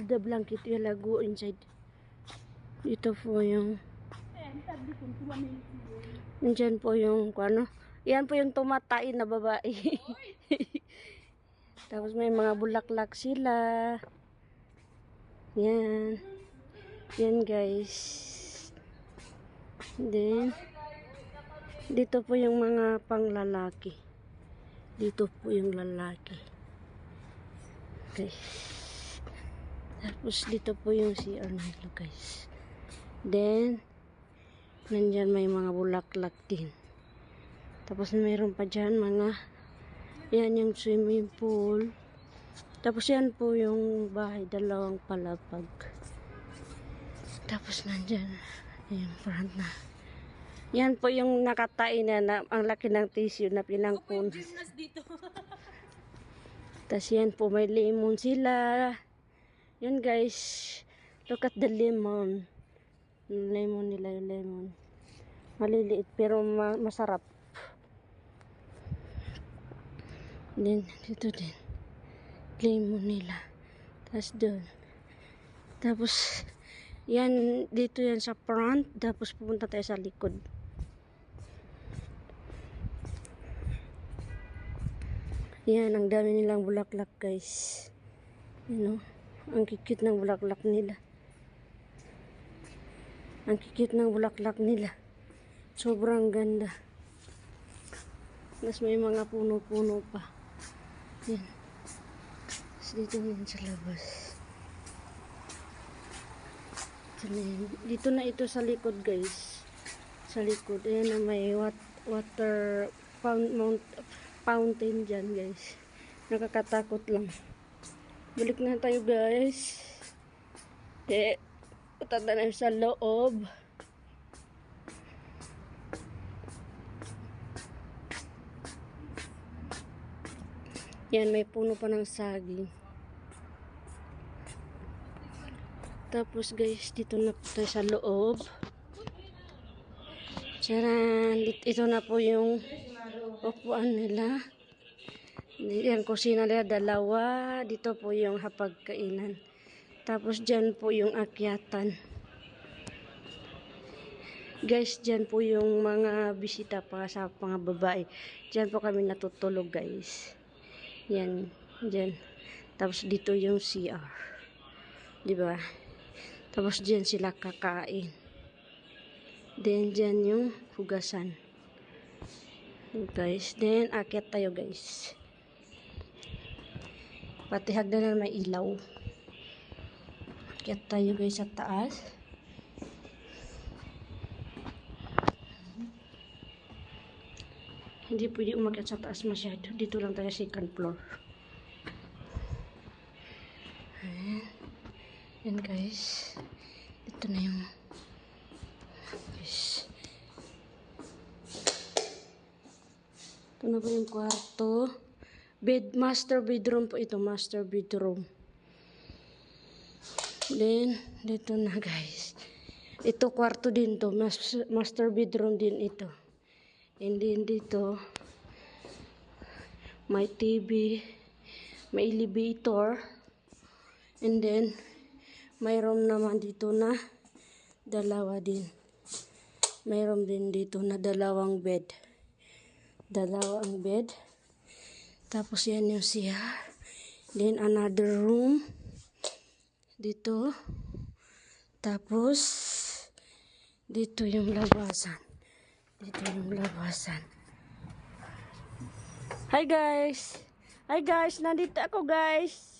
the blanket will go inside. Dito po yung nandyan po yung ano. Yan po yung tumatain na babae. Tapos may mga bulaklak sila. Yan. Yan guys. Then dito po yung mga panglalaki. Dito po yung lalaki. Okay. Tapos dito po yung CR nila guys. Then nandyan may mga bulaklak din. Tapos mayroon pa dyan mga yan yung swimming pool. Tapos yan po yung bahay, dalawang palapag. Tapos nandyan yung front na. Yan po yung nakatain na ang laki ng tissue na pinangpun. Tapos yan po may lemon sila. Yan guys. Look at the lemon. Lemon nila yung lemon. Maliliit pero masarap. Then dito din. Lemon nila. Tapos doon. Tapos yan dito yan sa front. Tapos pupunta tayo sa likod. Yan ang dami nilang bulaklak guys. You know, ang kikit ng bulaklak nila. Ang kikit ng bulaklak nila. Sobrang ganda. Tapos may mga puno-puno pa. Yan. Tapos dito yan sa labas. Dito na ito sa likod guys. Sa likod. Ayan na may water fountain dyan guys. Nakakatakot lang. Balik na tayo guys. Punta na sa loob. Yan, may puno pa ng saging. Tapos guys, dito na po tayo sa loob. Tcharan! Ito na po yung upuan nila. Yan, kusina nila, dalawa. Dito po yung hapagkainan. Tapos dyan po yung akyatan. Guys, dyan po yung mga bisita pa sa mga babae. Dyan po kami natutulog guys. Yan, dyan. Tapos dito yung CR. Diba? Tapos dyan sila kakain. Then dyan yung hugasan. Guys, then akyat tayo guys. Pati hagdanan may ilaw. Akyat tayo guys sa taas. Hindi pwede umakyat sa taas masyado. Dito lang tayo second floor. Ayan. Yan guys. Ito na yung guys. Ito na po yung kwarto. Master bedroom po ito. Master bedroom. Then, dito na guys. Ito kwarto din to. Master bedroom din ito. And then dito, may TV, may elevator, and then, mayroon naman dito na dalawa din. Mayroon din dito na dalawang bed. Dalawang bed. Tapos yan yung siya. Then another room. Dito. Tapos, dito yung labasan. Dito yung labasan. Hi guys! Hi guys! Nandito ako guys!